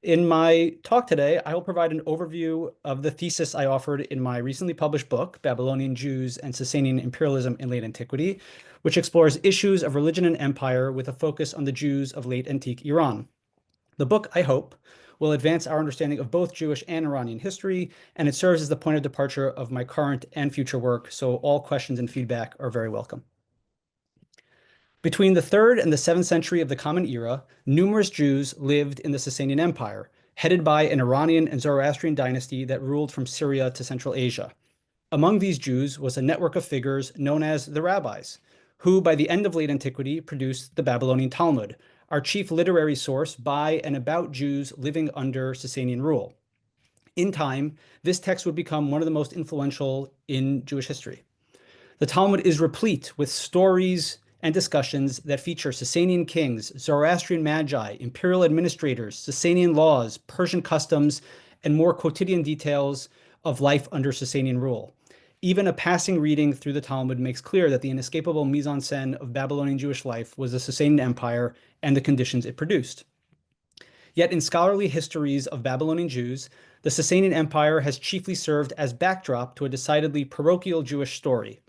In my talk today, I will provide an overview of the thesis I offered in my recently published book, Babylonian Jews and Sasanian Imperialism in Late Antiquity, which explores issues of religion and empire with a focus on the Jews of late antique Iran. The book, I hope, will advance our understanding of both Jewish and Iranian history, and it serves as the point of departure of my current and future work, so all questions and feedback are very welcome. Between the 3rd and the 7th century of the Common Era, numerous Jews lived in the Sasanian Empire, headed by an Iranian and Zoroastrian dynasty that ruled from Syria to Central Asia. Among these Jews was a network of figures known as the Rabbis, who by the end of late antiquity produced the Babylonian Talmud, our chief literary source by and about Jews living under Sasanian rule. In time, this text would become one of the most influential in Jewish history. The Talmud is replete with stories and discussions that feature Sasanian kings, Zoroastrian magi, imperial administrators, Sasanian laws, Persian customs, and more quotidian details of life under Sasanian rule. Even a passing reading through the Talmud makes clear that the inescapable mise-en-scène of Babylonian Jewish life was the Sasanian Empire and the conditions it produced. Yet in scholarly histories of Babylonian Jews, the Sasanian Empire has chiefly served as backdrop to a decidedly parochial Jewish story.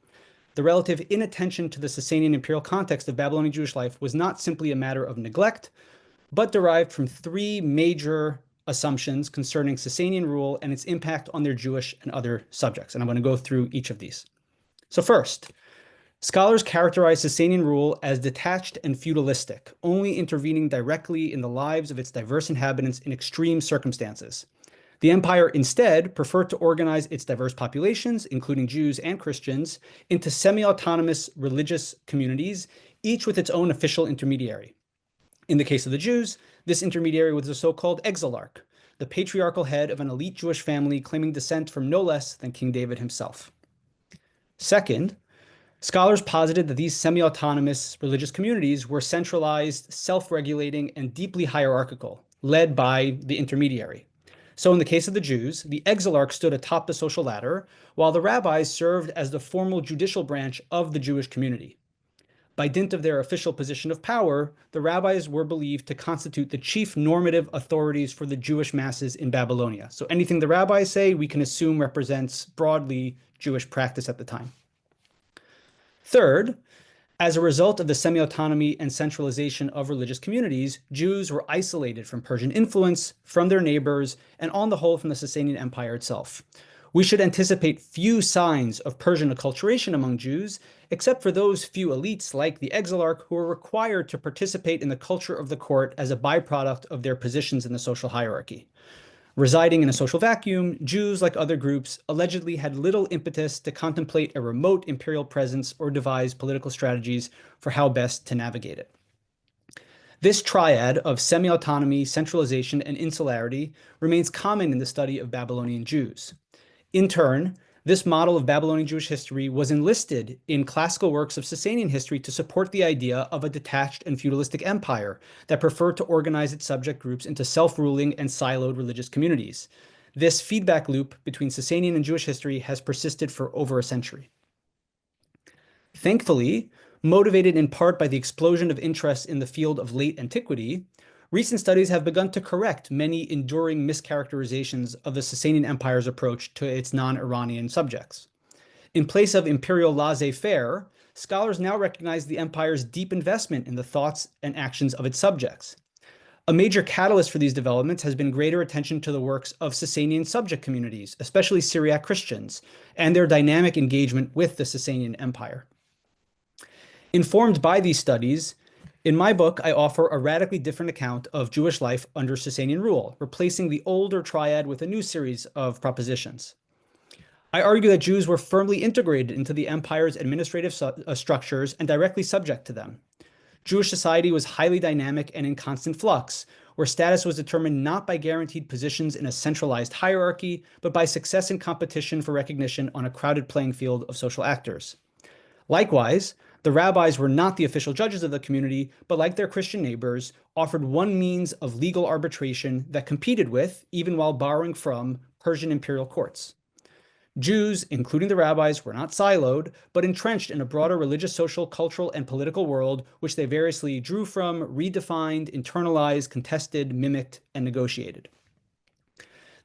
The relative inattention to the Sasanian imperial context of Babylonian Jewish life was not simply a matter of neglect, but derived from three major assumptions concerning Sasanian rule and its impact on their Jewish and other subjects. And I'm going to go through each of these. So first, scholars characterize Sasanian rule as detached and feudalistic, only intervening directly in the lives of its diverse inhabitants in extreme circumstances. The empire instead preferred to organize its diverse populations, including Jews and Christians, into semi-autonomous religious communities, each with its own official intermediary. In the case of the Jews, this intermediary was the so-called exilarch, the patriarchal head of an elite Jewish family claiming descent from no less than King David himself. Second, scholars posited that these semi-autonomous religious communities were centralized, self-regulating, and deeply hierarchical, led by the intermediary. So in the case of the Jews, the exilarch stood atop the social ladder, while the rabbis served as the formal judicial branch of the Jewish community. By dint of their official position of power, the rabbis were believed to constitute the chief normative authorities for the Jewish masses in Babylonia. So anything the rabbis say, we can assume represents broadly Jewish practice at the time. Third, as a result of the semi-autonomy and centralization of religious communities, Jews were isolated from Persian influence, from their neighbors, and on the whole from the Sasanian Empire itself. We should anticipate few signs of Persian acculturation among Jews, except for those few elites like the exilarch who were required to participate in the culture of the court as a byproduct of their positions in the social hierarchy. Residing in a social vacuum, Jews, like other groups, allegedly had little impetus to contemplate a remote imperial presence or devise political strategies for how best to navigate it. This triad of semi-autonomy, centralization, and insularity remains common in the study of Babylonian Jews. In turn, this model of Babylonian Jewish history was enlisted in classical works of Sasanian history to support the idea of a detached and feudalistic empire that preferred to organize its subject groups into self-ruling and siloed religious communities. This feedback loop between Sasanian and Jewish history has persisted for over a century. Thankfully, motivated in part by the explosion of interest in the field of late antiquity, recent studies have begun to correct many enduring mischaracterizations of the Sasanian Empire's approach to its non-Iranian subjects. In place of imperial laissez-faire, scholars now recognize the empire's deep investment in the thoughts and actions of its subjects. A major catalyst for these developments has been greater attention to the works of Sasanian subject communities, especially Syriac Christians, and their dynamic engagement with the Sasanian Empire. Informed by these studies, in my book, I offer a radically different account of Jewish life under Sasanian rule, replacing the older triad with a new series of propositions. I argue that Jews were firmly integrated into the empire's administrative structures and directly subject to them. Jewish society was highly dynamic and in constant flux, where status was determined not by guaranteed positions in a centralized hierarchy, but by success in competition for recognition on a crowded playing field of social actors. Likewise, the rabbis were not the official judges of the community, but like their Christian neighbors, offered one means of legal arbitration that competed with, even while borrowing from, Persian imperial courts. Jews, including the rabbis, were not siloed, but entrenched in a broader religious, social, cultural, and political world, which they variously drew from, redefined, internalized, contested, mimicked, and negotiated.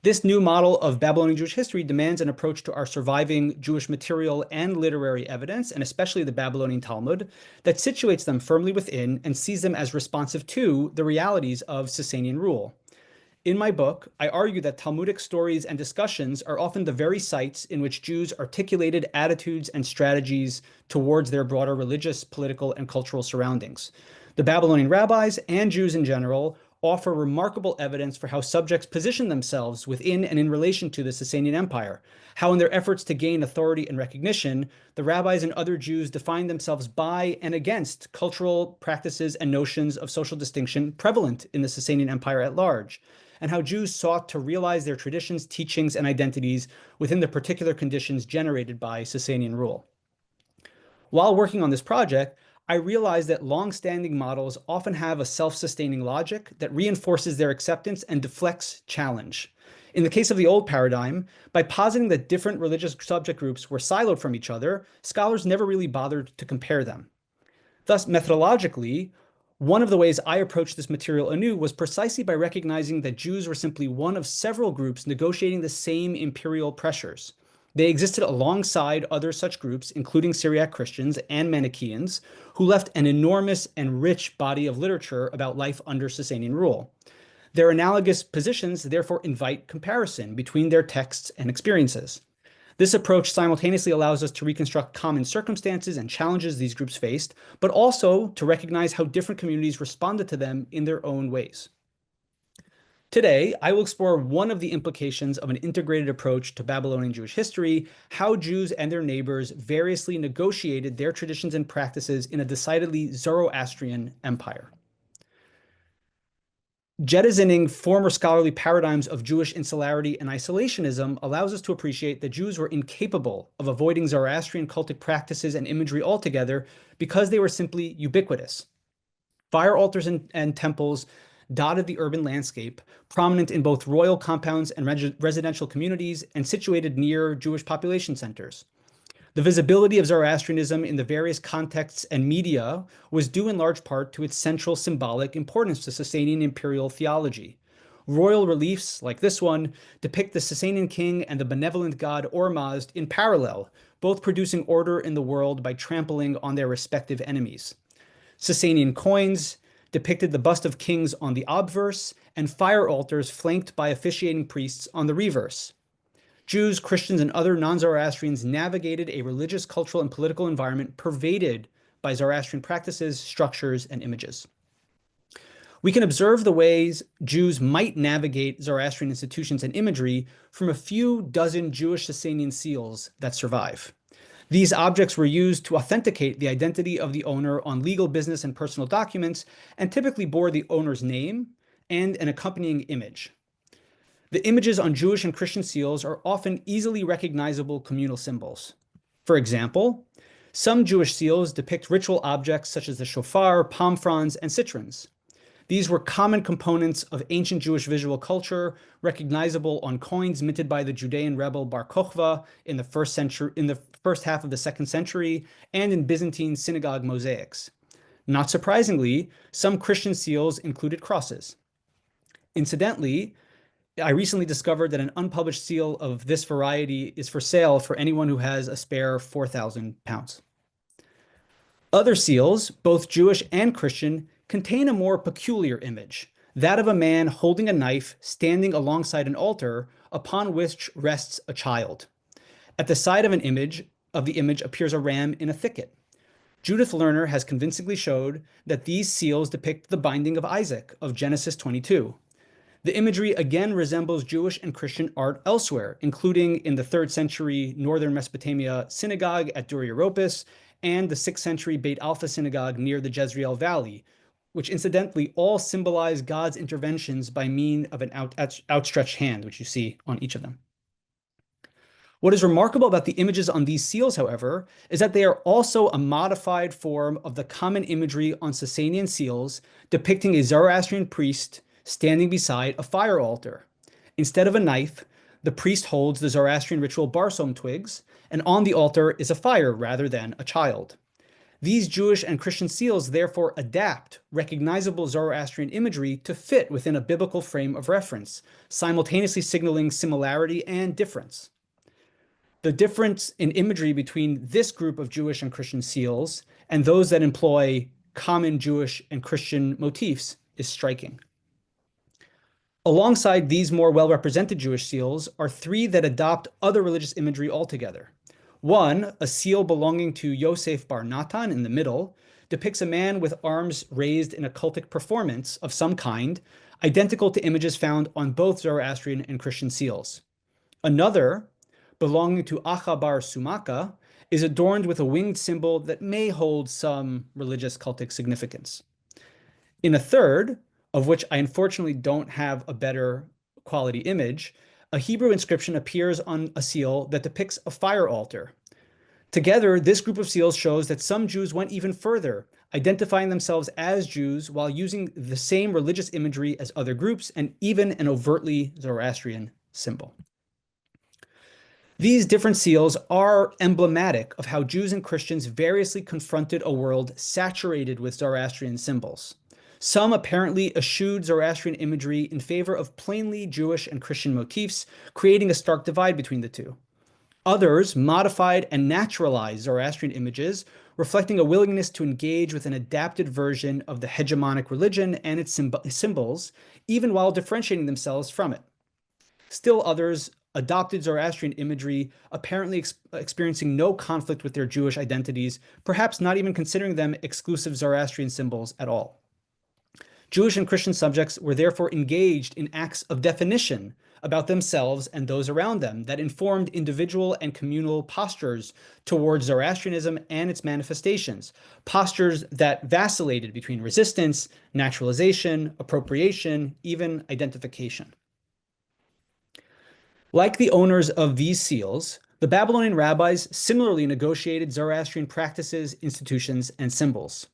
This new model of Babylonian Jewish history demands an approach to our surviving Jewish material and literary evidence, and especially the Babylonian Talmud, that situates them firmly within and sees them as responsive to the realities of Sasanian rule. In my book, I argue that Talmudic stories and discussions are often the very sites in which Jews articulated attitudes and strategies towards their broader religious, political, and cultural surroundings. The Babylonian rabbis and Jews in general offer remarkable evidence for how subjects position themselves within and in relation to the Sasanian Empire, how in their efforts to gain authority and recognition, the rabbis and other Jews defined themselves by and against cultural practices and notions of social distinction prevalent in the Sasanian Empire at large, and how Jews sought to realize their traditions, teachings, and identities within the particular conditions generated by Sasanian rule. While working on this project, I realized that long-standing models often have a self-sustaining logic that reinforces their acceptance and deflects challenge. In the case of the old paradigm, by positing that different religious subject groups were siloed from each other, scholars never really bothered to compare them. Thus, methodologically, one of the ways I approached this material anew was precisely by recognizing that Jews were simply one of several groups negotiating the same imperial pressures. They existed alongside other such groups, including Syriac Christians and Manichaeans, who left an enormous and rich body of literature about life under Sasanian rule. Their analogous positions therefore invite comparison between their texts and experiences. This approach simultaneously allows us to reconstruct common circumstances and challenges these groups faced, but also to recognize how different communities responded to them in their own ways. Today, I will explore one of the implications of an integrated approach to Babylonian Jewish history, how Jews and their neighbors variously negotiated their traditions and practices in a decidedly Zoroastrian empire. Jettisoning former scholarly paradigms of Jewish insularity and isolationism allows us to appreciate that Jews were incapable of avoiding Zoroastrian cultic practices and imagery altogether because they were simply ubiquitous. Fire altars and temples dotted the urban landscape, prominent in both royal compounds and residential communities, and situated near Jewish population centers. The visibility of Zoroastrianism in the various contexts and media was due in large part to its central symbolic importance to Sasanian imperial theology. Royal reliefs, like this one, depict the Sasanian king and the benevolent god Ormazd in parallel, both producing order in the world by trampling on their respective enemies. Sasanian coins depicted the bust of kings on the obverse and fire altars flanked by officiating priests on the reverse. Jews, Christians, and other non-Zoroastrians navigated a religious, cultural, and political environment pervaded by Zoroastrian practices, structures, and images. We can observe the ways Jews might navigate Zoroastrian institutions and imagery from a few dozen Jewish Sasanian seals that survive. These objects were used to authenticate the identity of the owner on legal, business, and personal documents, and typically bore the owner's name and an accompanying image. The images on Jewish and Christian seals are often easily recognizable communal symbols. For example, some Jewish seals depict ritual objects such as the shofar, palm fronds, and citrons. These were common components of ancient Jewish visual culture, recognizable on coins minted by the Judean rebel Bar Kokhba in the first half of the 2nd century, and in Byzantine synagogue mosaics. Not surprisingly, some Christian seals included crosses. Incidentally, I recently discovered that an unpublished seal of this variety is for sale for anyone who has a spare 4,000 pounds. Other seals, both Jewish and Christian, contain a more peculiar image, that of a man holding a knife standing alongside an altar upon which rests a child. At the side of the image appears a ram in a thicket. Judith Lerner has convincingly showed that these seals depict the binding of Isaac of Genesis 22. The imagery again resembles Jewish and Christian art elsewhere, including in the 3rd century northern Mesopotamia synagogue at Dura Europos and the 6th century Beit Alpha synagogue near the Jezreel Valley, which incidentally all symbolize God's interventions by means of an outstretched hand, which you see on each of them. What is remarkable about the images on these seals, however, is that they are also a modified form of the common imagery on Sasanian seals depicting a Zoroastrian priest standing beside a fire altar. Instead of a knife, The priest holds the Zoroastrian ritual barsom twigs, and on the altar is a fire rather than a child. These Jewish and Christian seals therefore adapt recognizable Zoroastrian imagery to fit within a biblical frame of reference, simultaneously signaling similarity and difference. The difference in imagery between this group of Jewish and Christian seals and those that employ common Jewish and Christian motifs is striking. Alongside these more well-represented Jewish seals are three that adopt other religious imagery altogether. One, a seal belonging to Yosef bar Natan in the middle, depicts a man with arms raised in a cultic performance of some kind, identical to images found on both Zoroastrian and Christian seals. Another, belonging to Acha bar Sumaka, is adorned with a winged symbol that may hold some religious cultic significance. In a third, of which I unfortunately don't have a better quality image, a Hebrew inscription appears on a seal that depicts a fire altar. Together, this group of seals shows that some Jews went even further, identifying themselves as Jews while using the same religious imagery as other groups and even an overtly Zoroastrian symbol. These different seals are emblematic of how Jews and Christians variously confronted a world saturated with Zoroastrian symbols. Some apparently eschewed Zoroastrian imagery in favor of plainly Jewish and Christian motifs, creating a stark divide between the two. Others modified and naturalized Zoroastrian images, reflecting a willingness to engage with an adapted version of the hegemonic religion and its symbols, even while differentiating themselves from it. Still others adopted Zoroastrian imagery, apparently experiencing no conflict with their Jewish identities, perhaps not even considering them exclusive Zoroastrian symbols at all. Jewish and Christian subjects were therefore engaged in acts of definition about themselves and those around them that informed individual and communal postures towards Zoroastrianism and its manifestations, postures that vacillated between resistance, naturalization, appropriation, even identification. Like the owners of these seals, the Babylonian rabbis similarly negotiated Zoroastrian practices, institutions, and symbols.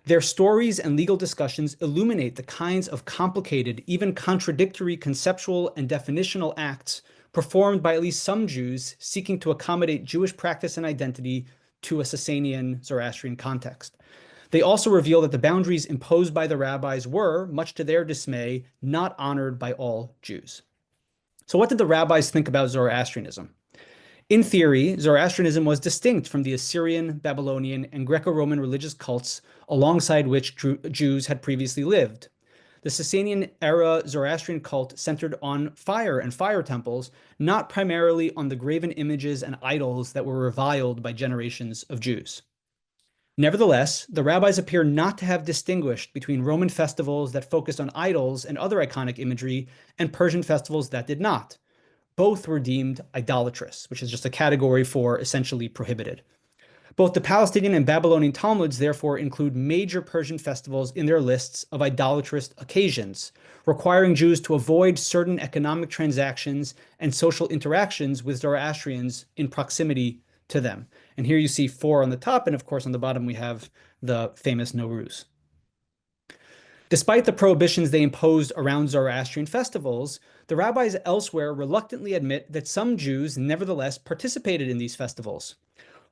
Their stories and legal discussions illuminate the kinds of complicated, even contradictory conceptual and definitional acts performed by at least some Jews seeking to accommodate Jewish practice and identity to a Sasanian Zoroastrian context. They also reveal that the boundaries imposed by the rabbis were, much to their dismay, not honored by all Jews. So what did the rabbis think about Zoroastrianism? In theory, Zoroastrianism was distinct from the Assyrian, Babylonian, and Greco-Roman religious cults alongside which Jews had previously lived. The Sasanian-era Zoroastrian cult centered on fire and fire temples, not primarily on the graven images and idols that were reviled by generations of Jews. Nevertheless, the rabbis appear not to have distinguished between Roman festivals that focused on idols and other iconic imagery and Persian festivals that did not. Both were deemed idolatrous, which is just a category for essentially prohibited. Both the Palestinian and Babylonian Talmuds therefore include major Persian festivals in their lists of idolatrous occasions, requiring Jews to avoid certain economic transactions and social interactions with Zoroastrians in proximity to them. And here you see 4 on the top, and of course on the bottom we have the famous Nowruz. Despite the prohibitions they imposed around Zoroastrian festivals, the rabbis elsewhere reluctantly admit that some Jews nevertheless participated in these festivals.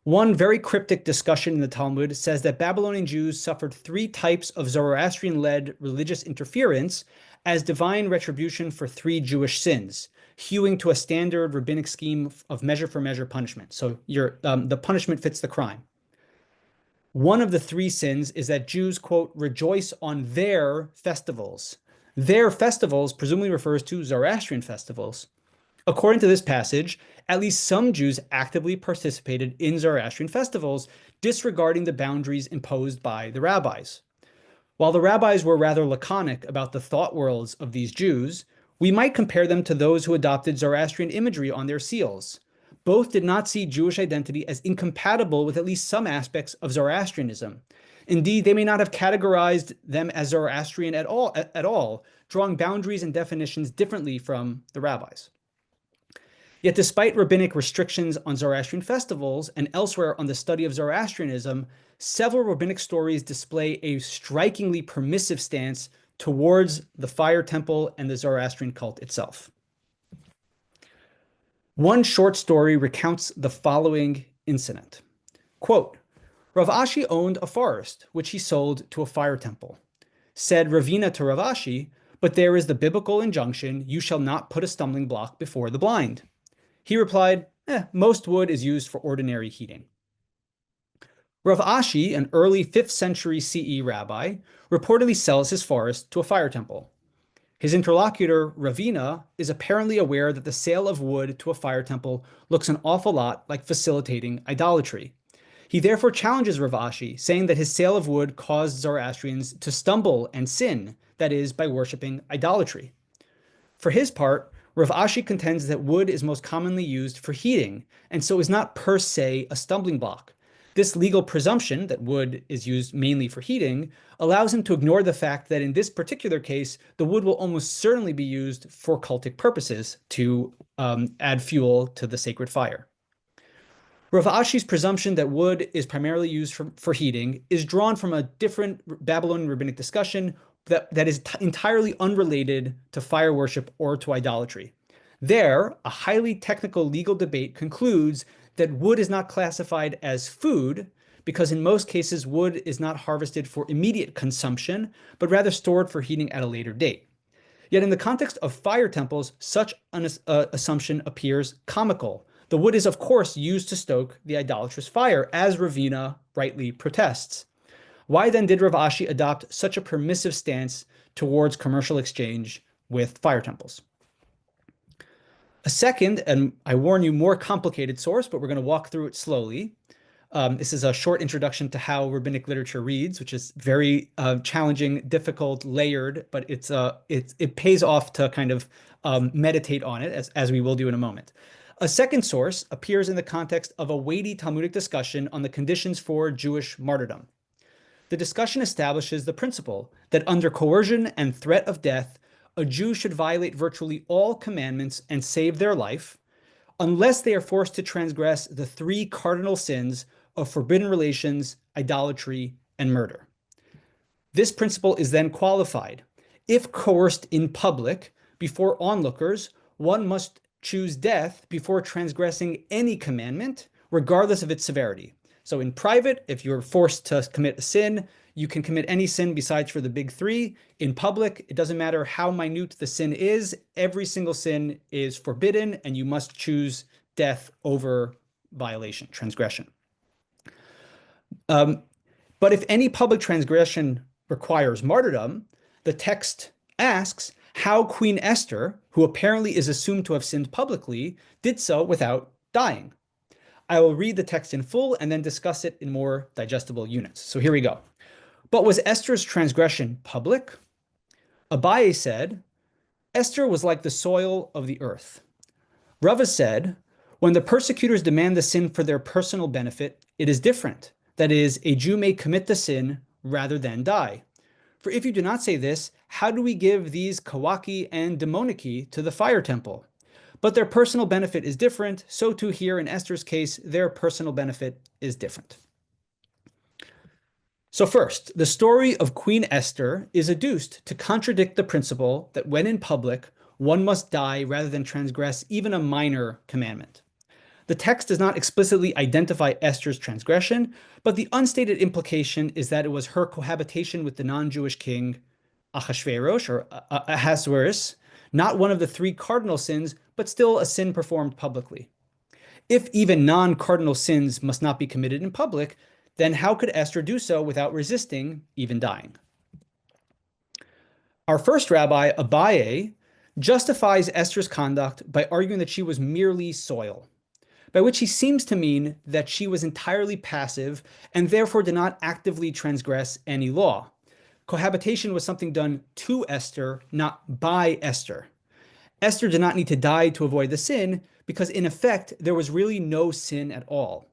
One very cryptic discussion in the Talmud says that Babylonian Jews suffered 3 types of Zoroastrian-led religious interference as divine retribution for 3 Jewish sins, hewing to a standard rabbinic scheme of measure-for-measure punishment. So the punishment fits the crime. One of the 3 sins is that Jews, quote, rejoice on their festivals. Their festivals presumably refers to Zoroastrian festivals. According to this passage, at least some Jews actively participated in Zoroastrian festivals, disregarding the boundaries imposed by the rabbis. While the rabbis were rather laconic about the thought worlds of these Jews, we might compare them to those who adopted Zoroastrian imagery on their seals. Both did not see Jewish identity as incompatible with at least some aspects of Zoroastrianism. Indeed, they may not have categorized them as Zoroastrian at all, drawing boundaries and definitions differently from the rabbis. Yet despite rabbinic restrictions on Zoroastrian festivals and elsewhere on the study of Zoroastrianism, several rabbinic stories display a strikingly permissive stance towards the fire temple and the Zoroastrian cult itself. One short story recounts the following incident. Quote, Rav Ashi owned a forest, which he sold to a fire temple. Said Ravina to Rav Ashi, but there is the biblical injunction, you shall not put a stumbling block before the blind. He replied, most wood is used for ordinary heating. Rav Ashi, an early 5th century CE rabbi, reportedly sells his forest to a fire temple. His interlocutor, Ravina, is apparently aware that the sale of wood to a fire temple looks an awful lot like facilitating idolatry. He therefore challenges Rav Ashi, saying that his sale of wood caused Zoroastrians to stumble and sin, that is, by worshipping idolatry. For his part, Rav Ashi contends that wood is most commonly used for heating, and so is not per se a stumbling block. This legal presumption that wood is used mainly for heating allows him to ignore the fact that in this particular case, the wood will almost certainly be used for cultic purposes to add fuel to the sacred fire. Rav Ashi's presumption that wood is primarily used for heating is drawn from a different Babylonian rabbinic discussion that is entirely unrelated to fire worship or to idolatry. There, a highly technical legal debate concludes that wood is not classified as food because in most cases wood is not harvested for immediate consumption, but rather stored for heating at a later date. Yet in the context of fire temples, such an assumption appears comical. The wood is of course used to stoke the idolatrous fire, as Ravina rightly protests. Why then did Rav Ashi adopt such a permissive stance towards commercial exchange with fire temples? A second, and I warn you, more complicated source, but we're going to walk through it slowly. This is a short introduction to how rabbinic literature reads, which is very challenging, difficult, layered, but it pays off to kind of meditate on it, as we will do in a moment. A second source appears in the context of a weighty Talmudic discussion on the conditions for Jewish martyrdom. The discussion establishes the principle that under coercion and threat of death, a Jew should violate virtually all commandments and save their life, unless they are forced to transgress the 3 cardinal sins of forbidden relations, idolatry, and murder. This principle is then qualified. If coerced in public before onlookers, one must choose death before transgressing any commandment, regardless of its severity. So in private, if you're forced to commit a sin, you can commit any sin besides for the big 3. In public, it doesn't matter how minute the sin is. Every single sin is forbidden, and you must choose death over violation, transgression. But if any public transgression requires martyrdom, the text asks how Queen Esther, who apparently is assumed to have sinned publicly, did so without dying. I will read the text in full and then discuss it in more digestible units. So here we go. But was Esther's transgression public? Abaye said, Esther was like the soil of the earth. Rava said, when the persecutors demand the sin for their personal benefit, it is different. That is, a Jew may commit the sin rather than die. For if you do not say this, how do we give these kawaki and demoniki to the fire temple? But their personal benefit is different, so too here in Esther's case, their personal benefit is different. So first, the story of Queen Esther is adduced to contradict the principle that when in public, one must die rather than transgress even a minor commandment. The text does not explicitly identify Esther's transgression, but the unstated implication is that it was her cohabitation with the non-Jewish king Ahasuerus or Ahasuerus, not one of the 3 cardinal sins, but still a sin performed publicly. If even non-cardinal sins must not be committed in public, then how could Esther do so without resisting, even dying? Our first rabbi, Abaye, justifies Esther's conduct by arguing that she was merely soil, by which he seems to mean that she was entirely passive and therefore did not actively transgress any law. Cohabitation was something done to Esther, not by Esther. Esther did not need to die to avoid the sin because in effect, there was really no sin at all.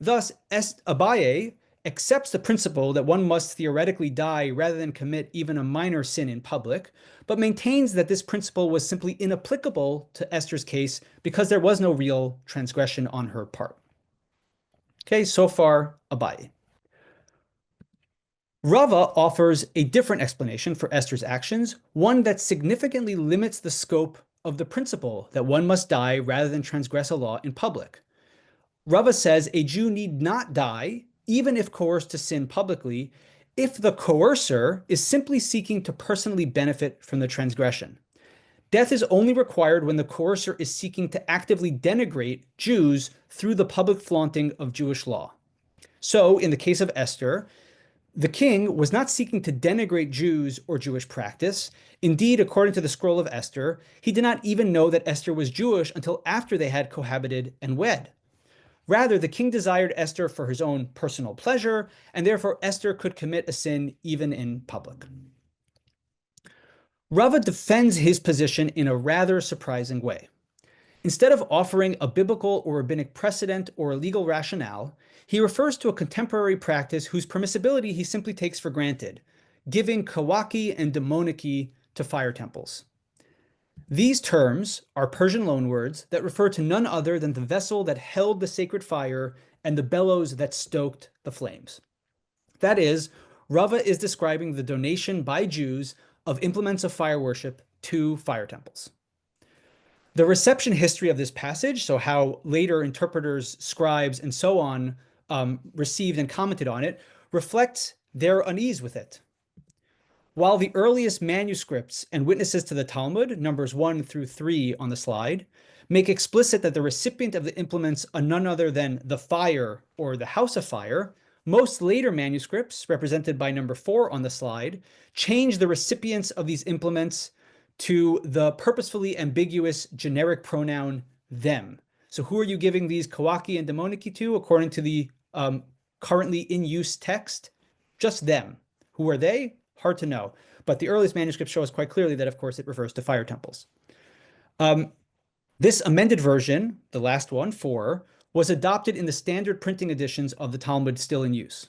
Thus, Abaye accepts the principle that one must theoretically die rather than commit even a minor sin in public, but maintains that this principle was simply inapplicable to Esther's case because there was no real transgression on her part. Okay, so far, Abaye. Rava offers a different explanation for Esther's actions, one that significantly limits the scope of the principle that one must die rather than transgress a law in public. Rava says a Jew need not die, even if coerced to sin publicly, if the coercer is simply seeking to personally benefit from the transgression. Death is only required when the coercer is seeking to actively denigrate Jews through the public flaunting of Jewish law. So, in the case of Esther, the king was not seeking to denigrate Jews or Jewish practice. Indeed, according to the scroll of Esther, he did not even know that Esther was Jewish until after they had cohabited and wed. Rather, the king desired Esther for his own personal pleasure, and therefore Esther could commit a sin even in public. Rava defends his position in a rather surprising way. Instead of offering a biblical or rabbinic precedent or a legal rationale, he refers to a contemporary practice whose permissibility he simply takes for granted, giving kawaki and demoniki to fire temples. These terms are Persian loanwords that refer to none other than the vessel that held the sacred fire and the bellows that stoked the flames. That is, Rava is describing the donation by Jews of implements of fire worship to fire temples. The reception history of this passage, so how later interpreters, scribes, and so on received and commented on it, reflects their unease with it. While the earliest manuscripts and witnesses to the Talmud, numbers 1 through 3 on the slide, make explicit that the recipient of the implements are none other than the fire or the house of fire, most later manuscripts, represented by number 4 on the slide, change the recipients of these implements to the purposefully ambiguous generic pronoun them. So who are you giving these kawaki and demoniki to according to the currently in use text? Just them. Who are they? Hard to know. But the earliest manuscripts show us quite clearly that, of course, it refers to fire temples. This amended version, the last one, 4, was adopted in the standard printing editions of the Talmud still in use.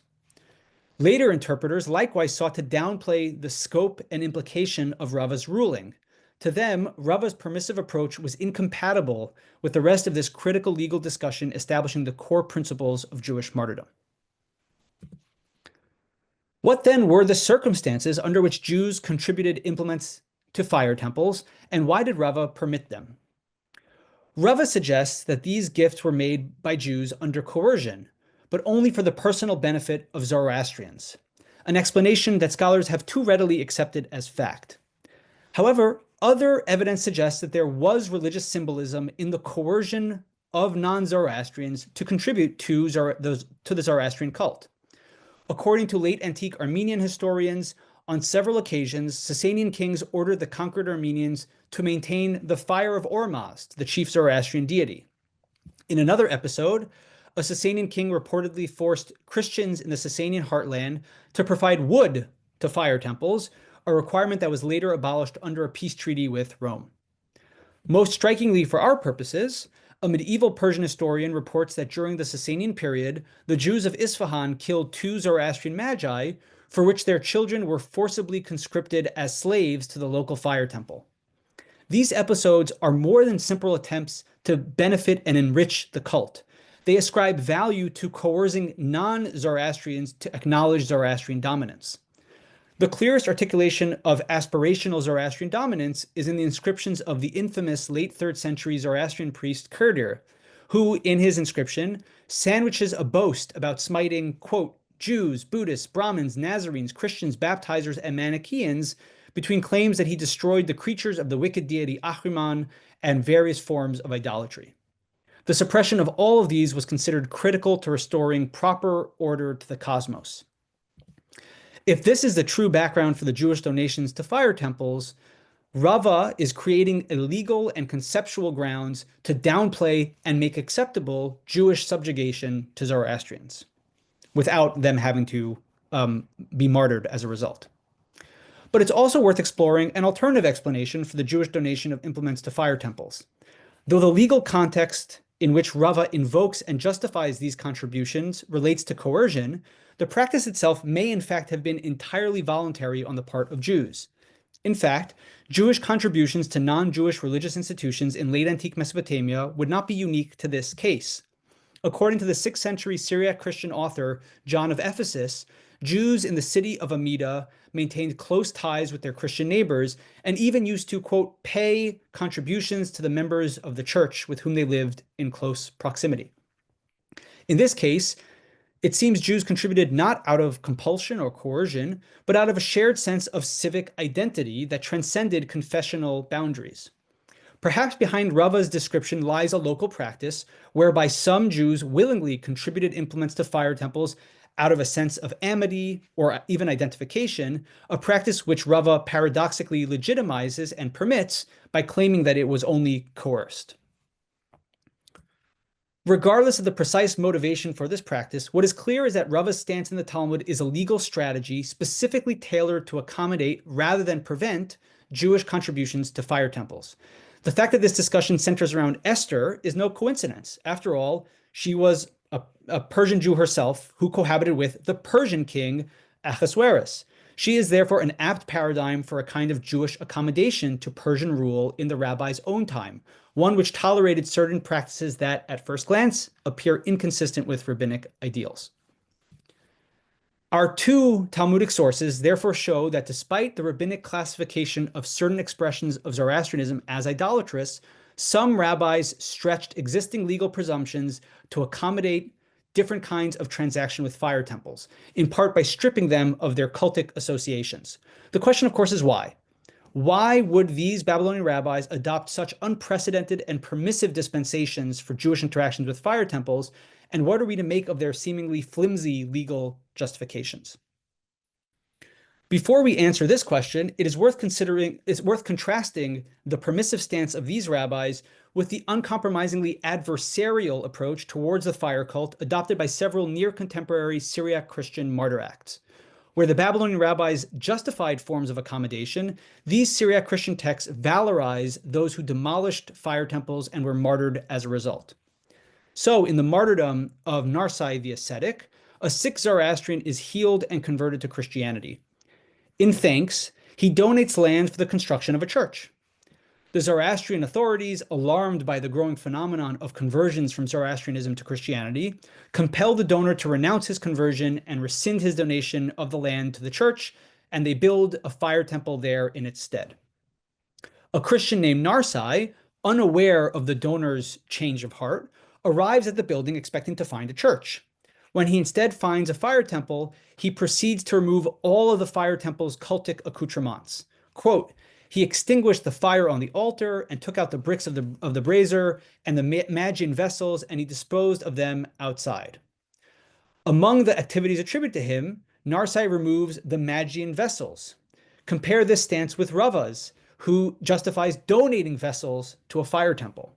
Later interpreters likewise sought to downplay the scope and implication of Rava's ruling. To them, Rava's permissive approach was incompatible with the rest of this critical legal discussion establishing the core principles of Jewish martyrdom. What then were the circumstances under which Jews contributed implements to fire temples, and why did Rava permit them? Rava suggests that these gifts were made by Jews under coercion, but only for the personal benefit of Zoroastrians, an explanation that scholars have too readily accepted as fact. However, other evidence suggests that there was religious symbolism in the coercion of non-Zoroastrians to contribute to the Zoroastrian cult. According to late antique Armenian historians, on several occasions, Sasanian kings ordered the conquered Armenians to maintain the fire of Ormazd, the chief Zoroastrian deity. In another episode, a Sasanian king reportedly forced Christians in the Sasanian heartland to provide wood to fire temples, a requirement that was later abolished under a peace treaty with Rome. Most strikingly for our purposes, a medieval Persian historian reports that during the Sasanian period, the Jews of Isfahan killed 2 Zoroastrian magi, for which their children were forcibly conscripted as slaves to the local fire temple. These episodes are more than simple attempts to benefit and enrich the cult. They ascribe value to coercing non-Zoroastrians to acknowledge Zoroastrian dominance. The clearest articulation of aspirational Zoroastrian dominance is in the inscriptions of the infamous late 3rd century Zoroastrian priest Kurdir, who, in his inscription, sandwiches a boast about smiting, quote, Jews, Buddhists, Brahmins, Nazarenes, Christians, baptizers, and Manichaeans between claims that he destroyed the creatures of the wicked deity Ahriman and various forms of idolatry. The suppression of all of these was considered critical to restoring proper order to the cosmos. If this is the true background for the Jewish donations to fire temples, Rava is creating illegal and conceptual grounds to downplay and make acceptable Jewish subjugation to Zoroastrians, without them having to be martyred as a result. But it's also worth exploring an alternative explanation for the Jewish donation of implements to fire temples. Though the legal context in which Rava invokes and justifies these contributions relates to coercion, the practice itself may in fact have been entirely voluntary on the part of Jews. In fact, Jewish contributions to non-Jewish religious institutions in late antique Mesopotamia would not be unique to this case. According to the 6th century Syriac Christian author John of Ephesus, Jews in the city of Amida maintained close ties with their Christian neighbors and even used to, quote, pay contributions to the members of the church with whom they lived in close proximity. In this case, it seems Jews contributed not out of compulsion or coercion, but out of a shared sense of civic identity that transcended confessional boundaries. Perhaps behind Rava's description lies a local practice whereby some Jews willingly contributed implements to fire temples out of a sense of amity or even identification, a practice which Rava paradoxically legitimizes and permits by claiming that it was only coerced. Regardless of the precise motivation for this practice, what is clear is that Rava's stance in the Talmud is a legal strategy specifically tailored to accommodate rather than prevent Jewish contributions to fire temples. The fact that this discussion centers around Esther is no coincidence. After all, she was a Persian Jew herself who cohabited with the Persian king Ahasuerus. She is therefore an apt paradigm for a kind of Jewish accommodation to Persian rule in the rabbi's own time, one which tolerated certain practices that, at first glance, appear inconsistent with rabbinic ideals. Our two Talmudic sources therefore show that despite the rabbinic classification of certain expressions of Zoroastrianism as idolatrous, some rabbis stretched existing legal presumptions to accommodate different kinds of transaction with fire temples, in part by stripping them of their cultic associations. The question, of course, is why? Why would these Babylonian rabbis adopt such unprecedented and permissive dispensations for Jewish interactions with fire temples, and what are we to make of their seemingly flimsy legal justifications? Before we answer this question, it's worth contrasting the permissive stance of these rabbis with the uncompromisingly adversarial approach towards the fire cult adopted by several near-contemporary Syriac Christian martyr acts. Where the Babylonian rabbis justified forms of accommodation, these Syriac Christian texts valorize those who demolished fire temples and were martyred as a result. So, in the martyrdom of Narsai the ascetic, a sick Zoroastrian is healed and converted to Christianity. In thanks, he donates land for the construction of a church. The Zoroastrian authorities, alarmed by the growing phenomenon of conversions from Zoroastrianism to Christianity, compel the donor to renounce his conversion and rescind his donation of the land to the church, and they build a fire temple there in its stead. A Christian named Narsai, unaware of the donor's change of heart, arrives at the building expecting to find a church. When he instead finds a fire temple, he proceeds to remove all of the fire temple's cultic accoutrements. Quote, he extinguished the fire on the altar and took out the bricks of the brazier and the Magian vessels, and he disposed of them outside. Among the activities attributed to him, Narsai removes the Magian vessels. Compare this stance with Rava's, who justifies donating vessels to a fire temple.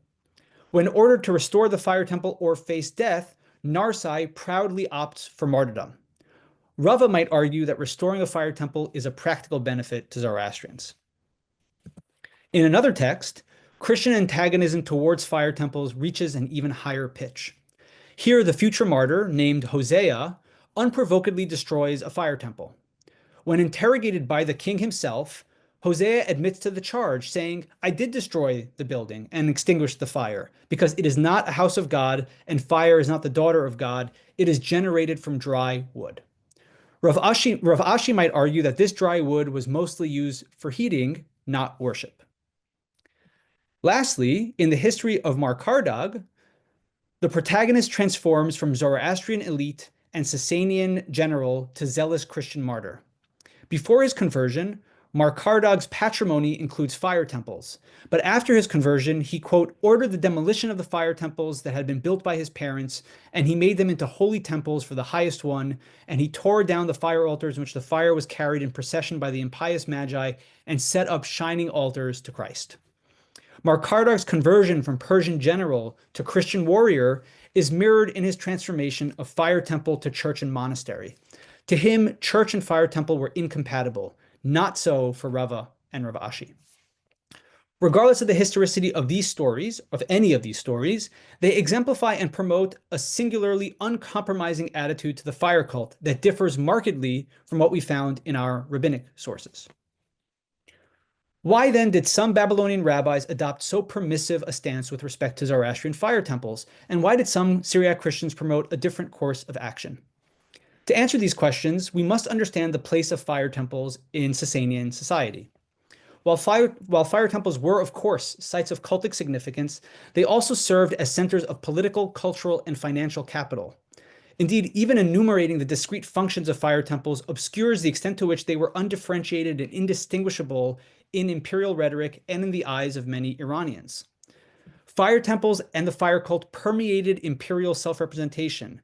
When ordered to restore the fire temple or face death, Narsai proudly opts for martyrdom. Rava might argue that restoring a fire temple is a practical benefit to Zoroastrians. In another text, Christian antagonism towards fire temples reaches an even higher pitch. Here, the future martyr, named Hosea, unprovokedly destroys a fire temple. When interrogated by the king himself, Hosea admits to the charge, saying, I did destroy the building and extinguish the fire, because it is not a house of God, and fire is not the daughter of God. It is generated from dry wood. Rav Ashi might argue that this dry wood was mostly used for heating, not worship. Lastly, in the history of Mar Kardag, the protagonist transforms from Zoroastrian elite and Sasanian general to zealous Christian martyr. Before his conversion, Mar Kardag's patrimony includes fire temples, but after his conversion, he, quote, ordered the demolition of the fire temples that had been built by his parents, and he made them into holy temples for the highest one, and he tore down the fire altars in which the fire was carried in procession by the impious magi, and set up shining altars to Christ. Mar Kardag's conversion from Persian general to Christian warrior is mirrored in his transformation of fire temple to church and monastery. To him, church and fire temple were incompatible. Not so for Rava and Rav Ashi. Regardless of the historicity of these stories, of any of these stories, they exemplify and promote a singularly uncompromising attitude to the fire cult that differs markedly from what we found in our rabbinic sources. Why then did some Babylonian rabbis adopt so permissive a stance with respect to Zoroastrian fire temples, and why did some Syriac Christians promote a different course of action? To answer these questions, we must understand the place of fire temples in Sasanian society. While fire temples were, of course, sites of cultic significance, they also served as centers of political, cultural, and financial capital. Indeed, even enumerating the discrete functions of fire temples obscures the extent to which they were undifferentiated and indistinguishable in imperial rhetoric and in the eyes of many Iranians. Fire temples and the fire cult permeated imperial self-representation.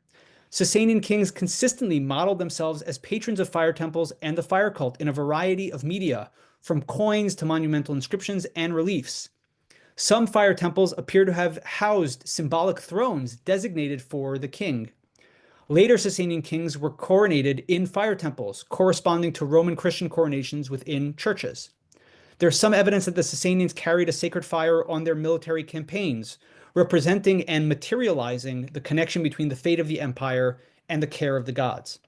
Sasanian kings consistently modeled themselves as patrons of fire temples and the fire cult in a variety of media, from coins to monumental inscriptions and reliefs. Some fire temples appear to have housed symbolic thrones designated for the king. Later Sasanian kings were coronated in fire temples, corresponding to Roman Christian coronations within churches. There's some evidence that the Sasanians carried a sacred fire on their military campaigns, representing and materializing the connection between the fate of the empire and the care of the gods.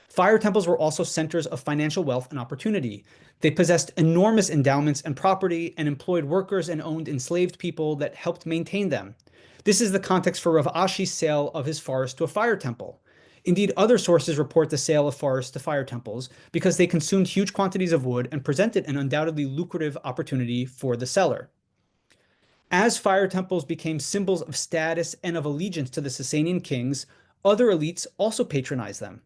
Fire temples were also centers of financial wealth and opportunity. They possessed enormous endowments and property and employed workers and owned enslaved people that helped maintain them. This is the context for Rav Ashi's sale of his forest to a fire temple. Indeed, other sources report the sale of forests to fire temples because they consumed huge quantities of wood and presented an undoubtedly lucrative opportunity for the seller. As fire temples became symbols of status and of allegiance to the Sasanian kings, other elites also patronized them.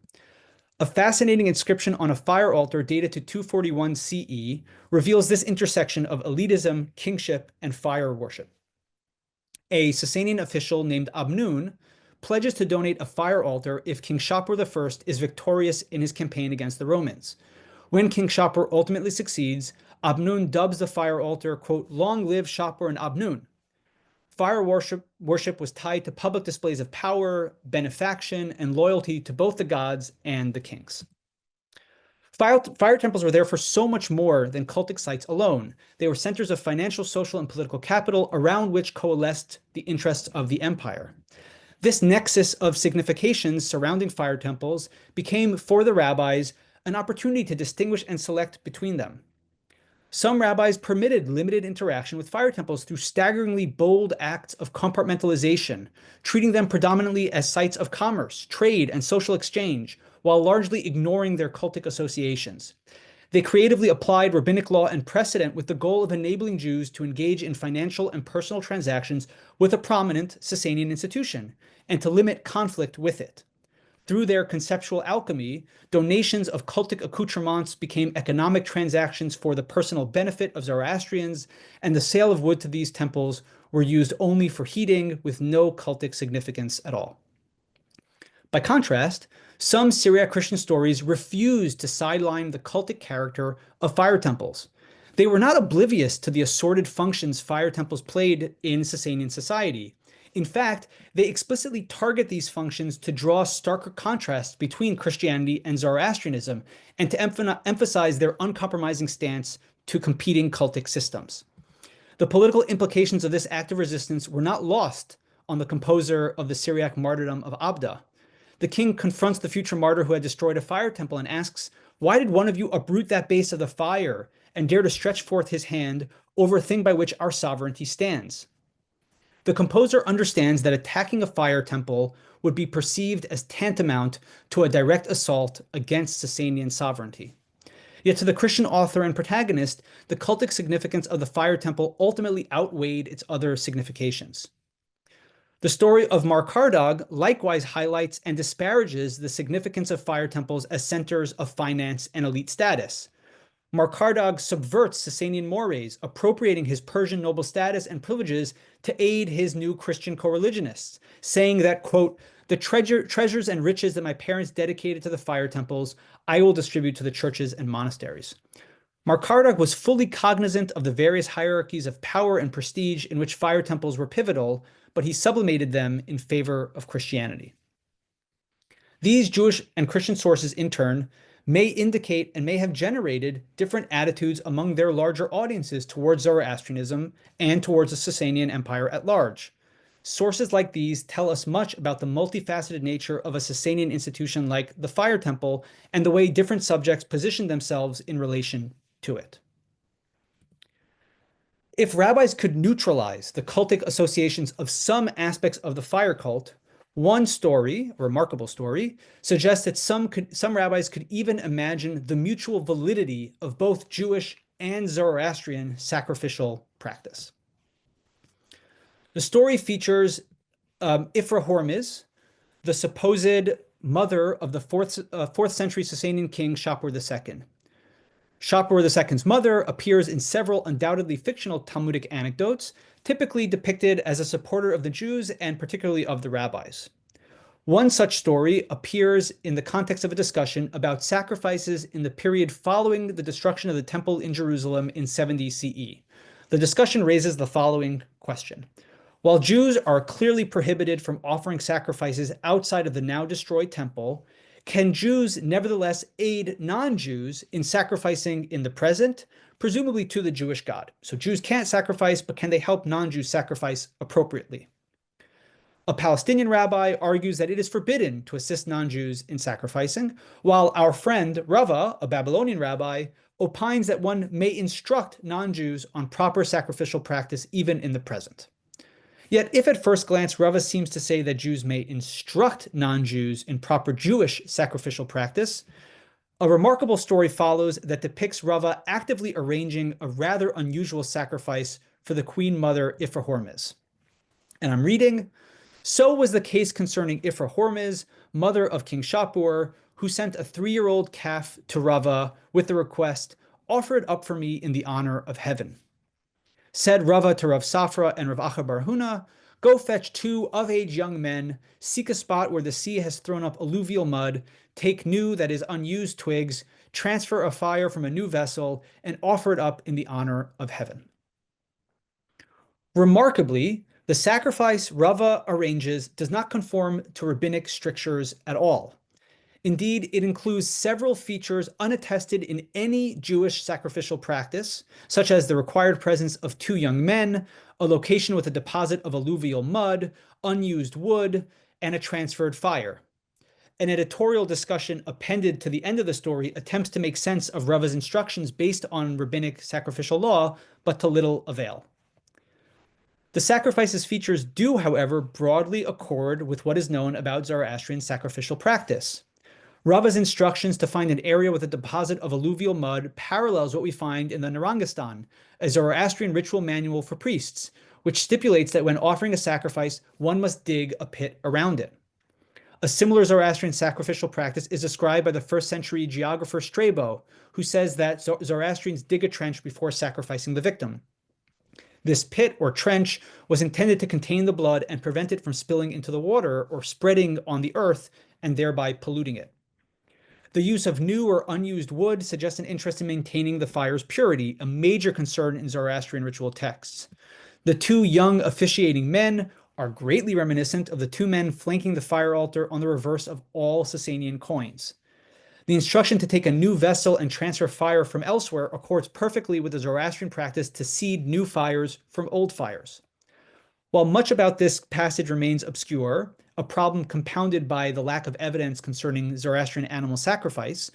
A fascinating inscription on a fire altar dated to 241 CE reveals this intersection of elitism, kingship, and fire worship. A Sasanian official named Abnun pledges to donate a fire altar if King Shapur I is victorious in his campaign against the Romans. When King Shapur ultimately succeeds, Abnun dubs the fire altar, quote, "Long live Shapur and Abnun." Fire worship was tied to public displays of power, benefaction, and loyalty to both the gods and the kings. Fire temples were therefore so much more than cultic sites alone. They were centers of financial, social, and political capital around which coalesced the interests of the empire. This nexus of significations surrounding fire temples became, for the rabbis, an opportunity to distinguish and select between them. Some rabbis permitted limited interaction with fire temples through staggeringly bold acts of compartmentalization, treating them predominantly as sites of commerce, trade, and social exchange, while largely ignoring their cultic associations. They creatively applied rabbinic law and precedent with the goal of enabling Jews to engage in financial and personal transactions with a prominent Sasanian institution, and to limit conflict with it. Through their conceptual alchemy, donations of cultic accoutrements became economic transactions for the personal benefit of Zoroastrians, and the sale of wood to these temples were used only for heating with no cultic significance at all. By contrast, some Syriac Christian stories refused to sideline the cultic character of fire temples. They were not oblivious to the assorted functions fire temples played in Sasanian society. In fact, they explicitly target these functions to draw starker contrasts between Christianity and Zoroastrianism and to emphasize their uncompromising stance to competing cultic systems. The political implications of this act of resistance were not lost on the composer of the Syriac martyrdom of Abda. The king confronts the future martyr who had destroyed a fire temple and asks, "Why did one of you uproot that base of the fire and dare to stretch forth his hand over a thing by which our sovereignty stands?" The composer understands that attacking a fire temple would be perceived as tantamount to a direct assault against Sasanian sovereignty. Yet to the Christian author and protagonist, the cultic significance of the fire temple ultimately outweighed its other significations. The story of Mar Kardog likewise highlights and disparages the significance of fire temples as centers of finance and elite status. Mar Kardog subverts Sasanian mores, appropriating his Persian noble status and privileges to aid his new Christian co-religionists, saying that, quote, "The treasures and riches that my parents dedicated to the fire temples, I will distribute to the churches and monasteries." Mar Kardog was fully cognizant of the various hierarchies of power and prestige in which fire temples were pivotal, but he sublimated them in favor of Christianity. These Jewish and Christian sources, in turn, may indicate and may have generated different attitudes among their larger audiences towards Zoroastrianism and towards the Sasanian Empire at large. Sources like these tell us much about the multifaceted nature of a Sasanian institution like the Fire Temple and the way different subjects position themselves in relation to it. If rabbis could neutralize the cultic associations of some aspects of the fire cult, One story, a remarkable story, suggests that some rabbis could even imagine the mutual validity of both Jewish and Zoroastrian sacrificial practice. The story features Ifra Hormizd, the supposed mother of the 4th century Sasanian king Shapur II. Shapur II's mother appears in several undoubtedly fictional Talmudic anecdotes, typically depicted as a supporter of the Jews and particularly of the rabbis. One such story appears in the context of a discussion about sacrifices in the period following the destruction of the temple in Jerusalem in 70 CE. The discussion raises the following question. While Jews are clearly prohibited from offering sacrifices outside of the now destroyed temple, can Jews nevertheless aid non-Jews in sacrificing in the present, presumably to the Jewish God? So Jews can't sacrifice, but can they help non-Jews sacrifice appropriately? A Palestinian rabbi argues that it is forbidden to assist non-Jews in sacrificing, while our friend Rava, a Babylonian rabbi, opines that one may instruct non-Jews on proper sacrificial practice even in the present. Yet, if at first glance Rava seems to say that Jews may instruct non-Jews in proper Jewish sacrificial practice, a remarkable story follows that depicts Rava actively arranging a rather unusual sacrifice for the queen mother Ifra Hormizd. And I'm reading, "So was the case concerning Ifra Hormizd, mother of King Shapur, who sent a 3-year-old calf to Rava with the request, 'Offer it up for me in the honor of heaven.' Said Rava to Rav Safra and Rav Acha Bar Huna, 'Go fetch 2 of-age young men, seek a spot where the sea has thrown up alluvial mud, take new, that is unused twigs, transfer a fire from a new vessel, and offer it up in the honor of heaven.'" Remarkably, the sacrifice Rava arranges does not conform to rabbinic strictures at all. Indeed, it includes several features unattested in any Jewish sacrificial practice, such as the required presence of 2 young men, a location with a deposit of alluvial mud, unused wood, and a transferred fire. An editorial discussion appended to the end of the story attempts to make sense of Rava's instructions based on rabbinic sacrificial law, but to little avail. The sacrifice's features do, however, broadly accord with what is known about Zoroastrian sacrificial practice. Rava's instructions to find an area with a deposit of alluvial mud parallels what we find in the Narangistan, a Zoroastrian ritual manual for priests, which stipulates that when offering a sacrifice, one must dig a pit around it. A similar Zoroastrian sacrificial practice is described by the 1st century geographer Strabo, who says that Zoroastrians dig a trench before sacrificing the victim. This pit or trench was intended to contain the blood and prevent it from spilling into the water or spreading on the earth and thereby polluting it. The use of new or unused wood suggests an interest in maintaining the fire's purity, a major concern in Zoroastrian ritual texts. The 2 young officiating men are greatly reminiscent of the 2 men flanking the fire altar on the reverse of all Sasanian coins. The instruction to take a new vessel and transfer fire from elsewhere accords perfectly with the Zoroastrian practice to seed new fires from old fires. While much about this passage remains obscure, a problem compounded by the lack of evidence concerning Zoroastrian animal sacrifice,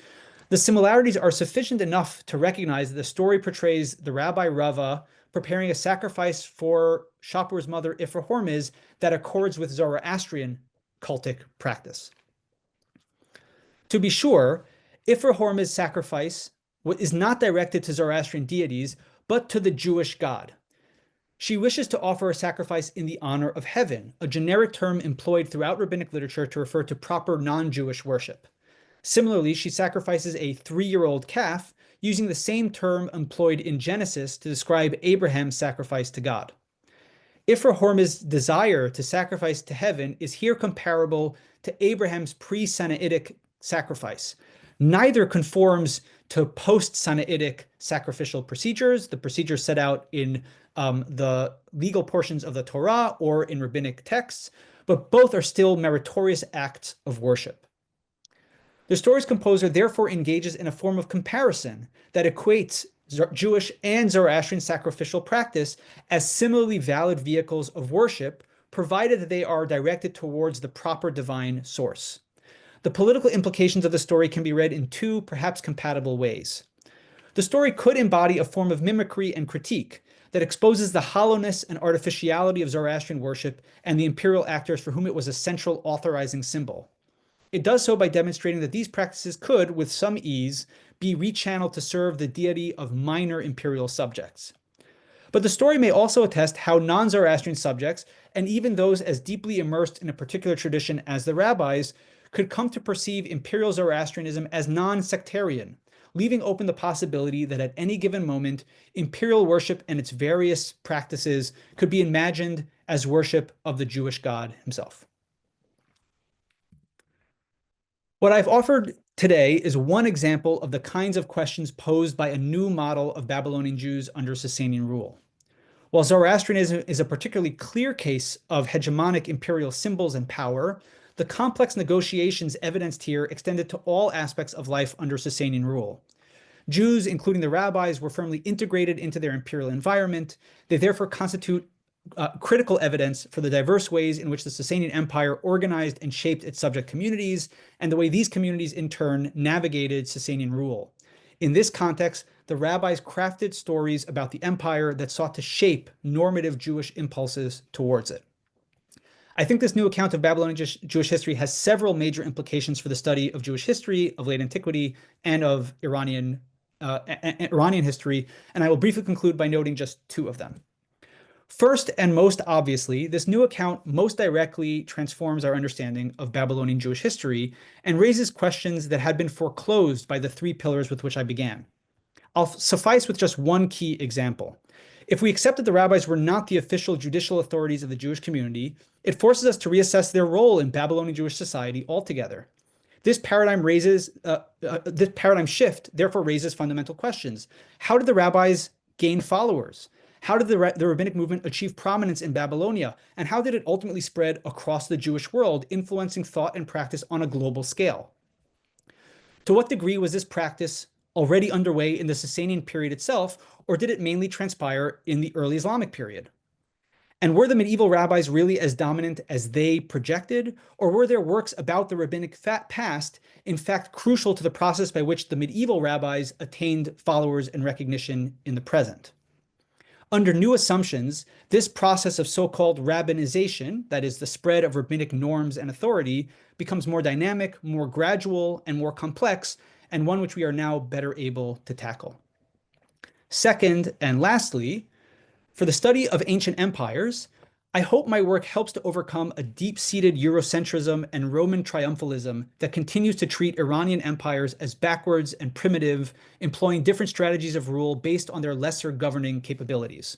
the similarities are sufficient enough to recognize that the story portrays the Rabbi Rava preparing a sacrifice for Shapur's mother Ifra Hormizd that accords with Zoroastrian cultic practice. To be sure, Ifra Hormizd's sacrifice is not directed to Zoroastrian deities, but to the Jewish God. She wishes to offer a sacrifice in the honor of heaven, a generic term employed throughout rabbinic literature to refer to proper non-Jewish worship. Similarly, she sacrifices a 3-year-old calf, using the same term employed in Genesis to describe Abraham's sacrifice to God. Ifra Hormizd's desire to sacrifice to heaven is here comparable to Abraham's pre-Sinaitic sacrifice. Neither conforms to post-Sinaitic sacrificial procedures, the procedures set out in the legal portions of the Torah or in rabbinic texts, but both are still meritorious acts of worship. The story's composer therefore engages in a form of comparison that equates Jewish and Zoroastrian sacrificial practice as similarly valid vehicles of worship, provided that they are directed towards the proper divine source. The political implications of the story can be read in 2 perhaps compatible ways. The story could embody a form of mimicry and critique. that exposes the hollowness and artificiality of Zoroastrian worship and the imperial actors for whom it was a central authorizing symbol. It does so by demonstrating that these practices could, with some ease, be rechanneled to serve the deity of minor imperial subjects. But the story may also attest how non-Zoroastrian subjects, and even those as deeply immersed in a particular tradition as the rabbis, could come to perceive imperial Zoroastrianism as non-sectarian, leaving open the possibility that at any given moment, imperial worship and its various practices could be imagined as worship of the Jewish God himself. What I've offered today is one example of the kinds of questions posed by a new model of Babylonian Jews under Sasanian rule. While Zoroastrianism is a particularly clear case of hegemonic imperial symbols and power, the complex negotiations evidenced here extended to all aspects of life under Sasanian rule. Jews, including the rabbis, were firmly integrated into their imperial environment. They therefore constitute critical evidence for the diverse ways in which the Sasanian Empire organized and shaped its subject communities, and the way these communities in turn navigated Sasanian rule. In this context, the rabbis crafted stories about the empire that sought to shape normative Jewish impulses towards it. I think this new account of Babylonian Jewish history has several major implications for the study of Jewish history, of late antiquity, and of Iranian history, and I will briefly conclude by noting just two of them. First and most obviously, this new account most directly transforms our understanding of Babylonian Jewish history and raises questions that had been foreclosed by the three pillars with which I began. I'll suffice with just one key example. If we accept that the rabbis were not the official judicial authorities of the Jewish community, it forces us to reassess their role in Babylonian Jewish society altogether. This paradigm shift therefore raises fundamental questions. How did the rabbis gain followers? How did the rabbinic movement achieve prominence in Babylonia? And how did it ultimately spread across the Jewish world, influencing thought and practice on a global scale? To what degree was this practice already underway in the Sasanian period itself, or did it mainly transpire in the early Islamic period? And were the medieval rabbis really as dominant as they projected, or were their works about the rabbinic past in fact crucial to the process by which the medieval rabbis attained followers and recognition in the present? Under new assumptions, this process of so-called rabbinization, that is the spread of rabbinic norms and authority, becomes more dynamic, more gradual, and more complex, and one which we are now better able to tackle. Second, and lastly, for the study of ancient empires, I hope my work helps to overcome a deep-seated Eurocentrism and Roman triumphalism that continues to treat Iranian empires as backwards and primitive, employing different strategies of rule based on their lesser governing capabilities.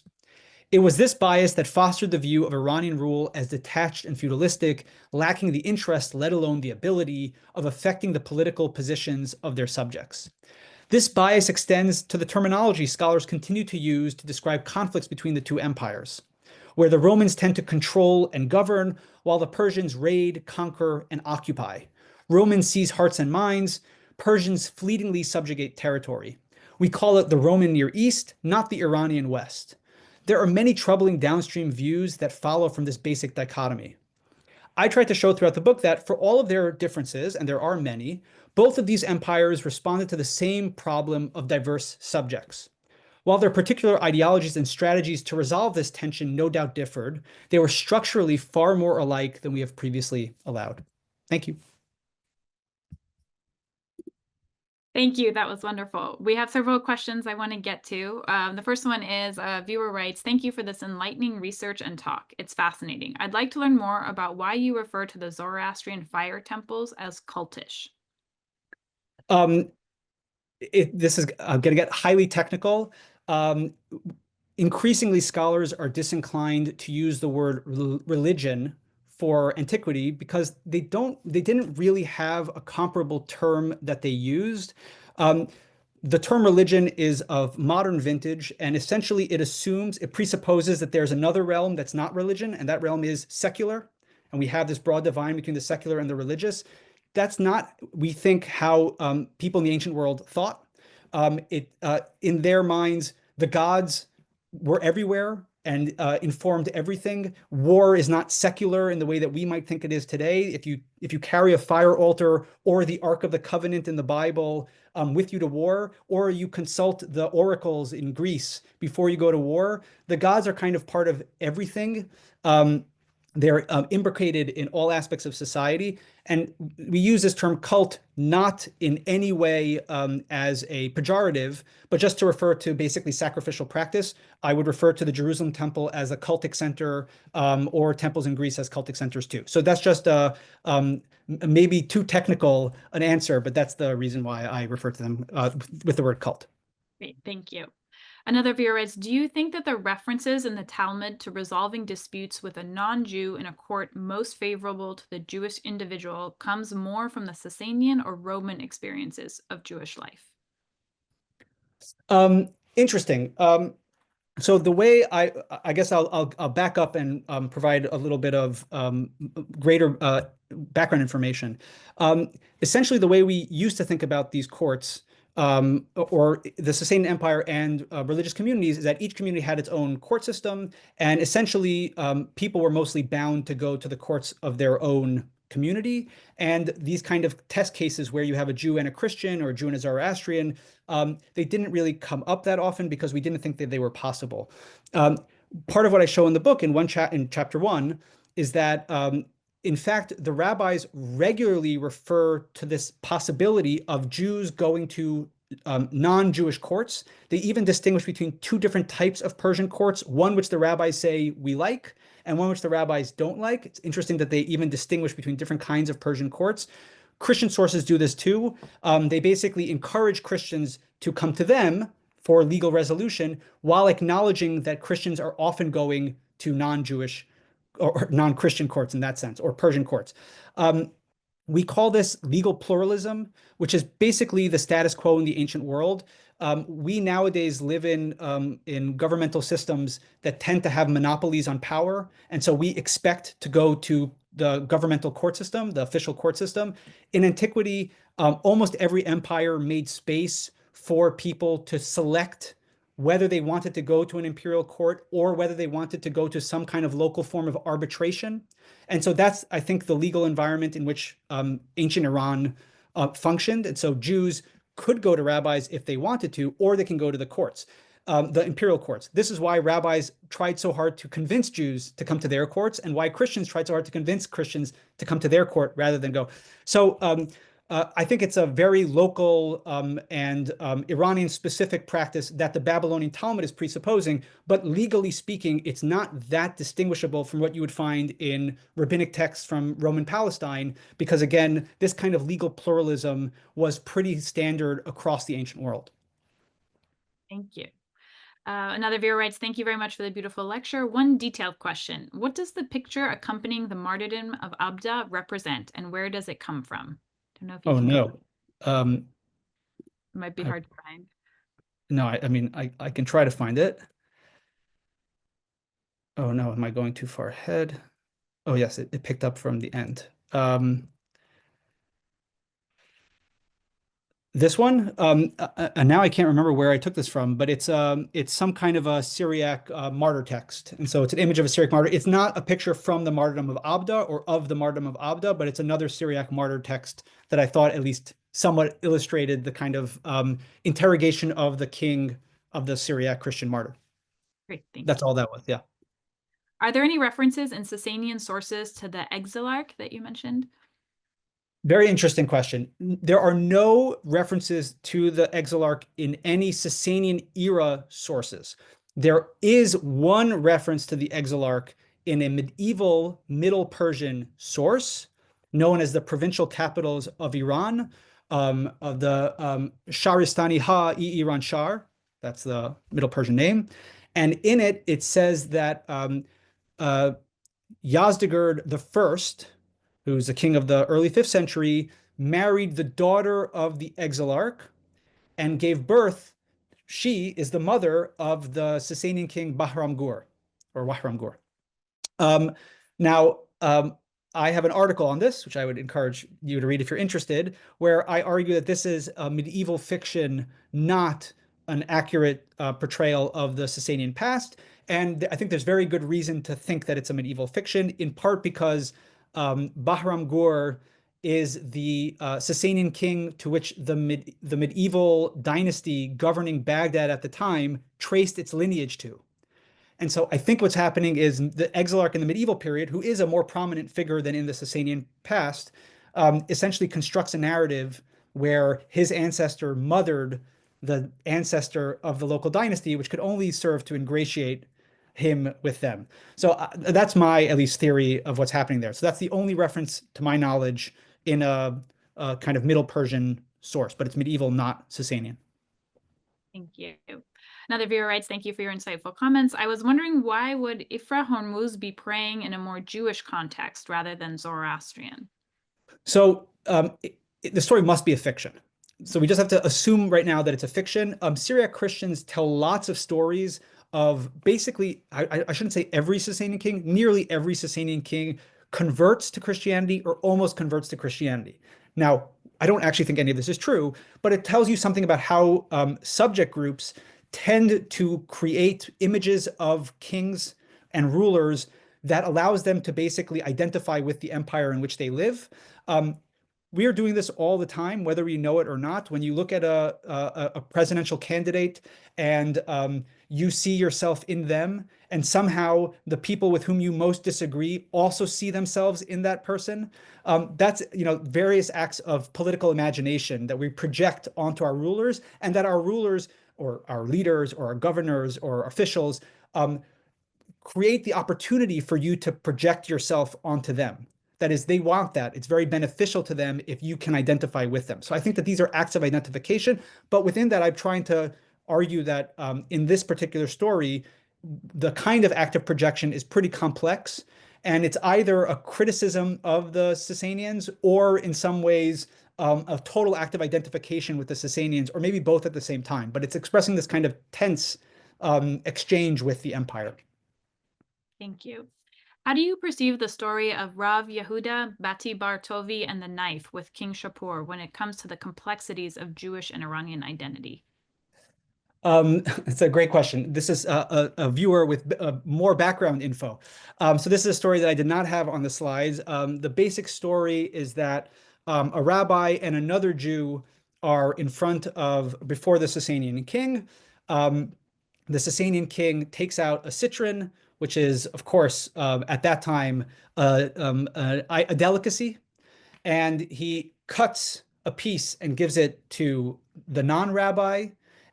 It was this bias that fostered the view of Iranian rule as detached and feudalistic, lacking the interest, let alone the ability, of affecting the political positions of their subjects. This bias extends to the terminology scholars continue to use to describe conflicts between the two empires, where the Romans tend to control and govern, while the Persians raid, conquer, and occupy. Romans seize hearts and minds, Persians fleetingly subjugate territory. We call it the Roman Near East, not the Iranian West. There are many troubling downstream views that follow from this basic dichotomy. I tried to show throughout the book that for all of their differences, and there are many, both of these empires responded to the same problem of diverse subjects. While their particular ideologies and strategies to resolve this tension no doubt differed, they were structurally far more alike than we have previously allowed. Thank you. Thank you. That was wonderful. We have several questions I want to get to. The first one is a viewer writes, "Thank you for this enlightening research and talk. It's fascinating. I'd like to learn more about why you refer to the Zoroastrian fire temples as cultish." This is going to get highly technical. Increasingly, scholars are disinclined to use the word religion for antiquity because they didn't really have a comparable term that they used. The term religion is of modern vintage, and essentially it presupposes that there's another realm that's not religion, and that realm is secular. And we have this broad divide between the secular and the religious. That's not, we think, how people in the ancient world thought. In their minds, the gods were everywhere. and informed everything. War is not secular in the way that we might think it is today. If you carry a fire altar or the Ark of the Covenant in the Bible with you to war, or you consult the oracles in Greece before you go to war, the gods are kind of part of everything. They're imbricated in all aspects of society. And we use this term cult not in any way as a pejorative, but just to refer to basically sacrificial practice. I would refer to the Jerusalem temple as a cultic center, or temples in Greece as cultic centers too. So that's just maybe too technical an answer, but that's the reason why I refer to them with the word cult. Great, thank you. Another viewer writes, do you think that the references in the Talmud to resolving disputes with a non-Jew in a court most favorable to the Jewish individual comes more from the Sasanian or Roman experiences of Jewish life? Interesting. So the way I guess I'll back up and provide a little bit of greater background information. Essentially, the way we used to think about these courts, or the Sasanian Empire and religious communities, is that each community had its own court system, and essentially people were mostly bound to go to the courts of their own community. And these kind of test cases where you have a Jew and a Christian or a Jew and a Zoroastrian, they didn't really come up that often because we didn't think that they were possible. Part of what I show in the book in chapter 1 is that in fact, the rabbis regularly refer to this possibility of Jews going to non-Jewish courts. They even distinguish between two different types of Persian courts, one which the rabbis say we like, and one which the rabbis don't like. It's interesting that they even distinguish between different kinds of Persian courts. Christian sources do this too. They basically encourage Christians to come to them for legal resolution while acknowledging that Christians are often going to non-Jewish or non-Christian courts in that sense, or Persian courts. We call this legal pluralism, which is basically the status quo in the ancient world. We nowadays live in governmental systems that tend to have monopolies on power, and so we expect to go to the governmental court system, the official court system. In antiquity, almost every empire made space for people to select whether they wanted to go to an imperial court or whether they wanted to go to some kind of local form of arbitration. And so that's, I think, the legal environment in which ancient Iran functioned. And so Jews could go to rabbis if they wanted to, or they can go to the courts, the imperial courts. This is why rabbis tried so hard to convince Jews to come to their courts, and why Christians tried so hard to convince Christians to come to their court rather than go. So I think it's a very local and Iranian-specific practice that the Babylonian Talmud is presupposing, but legally speaking, it's not that distinguishable from what you would find in rabbinic texts from Roman Palestine, because again, this kind of legal pluralism was pretty standard across the ancient world. Thank you. Another viewer writes, thank you very much for the beautiful lecture. One detailed question. What does the picture accompanying the martyrdom of Abda represent, and where does it come from? I don't know if you Oh, can. no. It might be hard to find. No, I mean, I can try to find it. Oh, no, am I going too far ahead? Oh, yes, it picked up from the end. This one, and now I can't remember where I took this from, but it's some kind of a Syriac martyr text. And so it's an image of a Syriac martyr. It's not a picture from the martyrdom of Abda or of the martyrdom of Abda, but it's another Syriac martyr text that I thought at least somewhat illustrated the kind of interrogation of the king of the Syriac Christian martyr. Great, thank That's you. all that was, yeah. Are there any references in Sasanian sources to the exilarch that you mentioned? Very interesting question. There are no references to the exilarch in any Sasanian era sources. There is one reference to the exilarch in a medieval Middle Persian source known as the provincial capitals of Iran, of the Sharistani Ha-i-Iran Shar. That's the Middle Persian name. And in it, it says that Yazdegerd the First, who's the king of the early 5th century, married the daughter of the exilarch and gave birth. She is the mother of the Sasanian king Bahramgur, or Wahramgur. Now, I have an article on this, which I would encourage you to read if you're interested, where I argue that this is a medieval fiction, not an accurate portrayal of the Sasanian past. And I think there's very good reason to think that it's a medieval fiction, in part because Bahram Gur is the Sasanian king to which the medieval dynasty governing Baghdad at the time traced its lineage to. And so I think what's happening is the exilarch in the medieval period, who is a more prominent figure than in the Sasanian past, essentially constructs a narrative where his ancestor mothered the ancestor of the local dynasty, which could only serve to ingratiate him with them. So that's my, at least, theory of what's happening there. So that's the only reference, to my knowledge, in a kind of Middle Persian source, but it's medieval, not Sasanian. Thank you. Another viewer writes, thank you for your insightful comments. I was wondering, why would Ifra Hormuz be praying in a more Jewish context rather than Zoroastrian? So the story must be a fiction. So we just have to assume right now that it's a fiction. Syriac Christians tell lots of stories of basically, I shouldn't say every Sasanian king, nearly every Sasanian king converts to Christianity or almost converts to Christianity. Now, I don't actually think any of this is true, but it tells you something about how subject groups tend to create images of kings and rulers that allows them to basically identify with the empire in which they live. We are doing this all the time, whether we know it or not. When you look at a presidential candidate and you see yourself in them, and somehow the people with whom you most disagree also see themselves in that person, that's, various acts of political imagination that we project onto our rulers, and that our rulers or our leaders or our governors or officials create the opportunity for you to project yourself onto them. That is, they want that. It's very beneficial to them if you can identify with them. So I think that these are acts of identification. But within that, I'm trying to argue that in this particular story, the kind of act of projection is pretty complex. And it's either a criticism of the Sasanians or in some ways a total act of identification with the Sasanians, or maybe both at the same time. But it's expressing this kind of tense exchange with the empire. Thank you. How do you perceive the story of Rav Yehuda, Bati Bar Tovi, and the knife with King Shapur when it comes to the complexities of Jewish and Iranian identity? It's a great question. This is a viewer with more background info. So this is a story that I did not have on the slides. The basic story is that a rabbi and another Jew are in front of, before the Sasanian king. The Sasanian king takes out a citron, which is, of course, at that time, a delicacy. And he cuts a piece and gives it to the non-rabbi.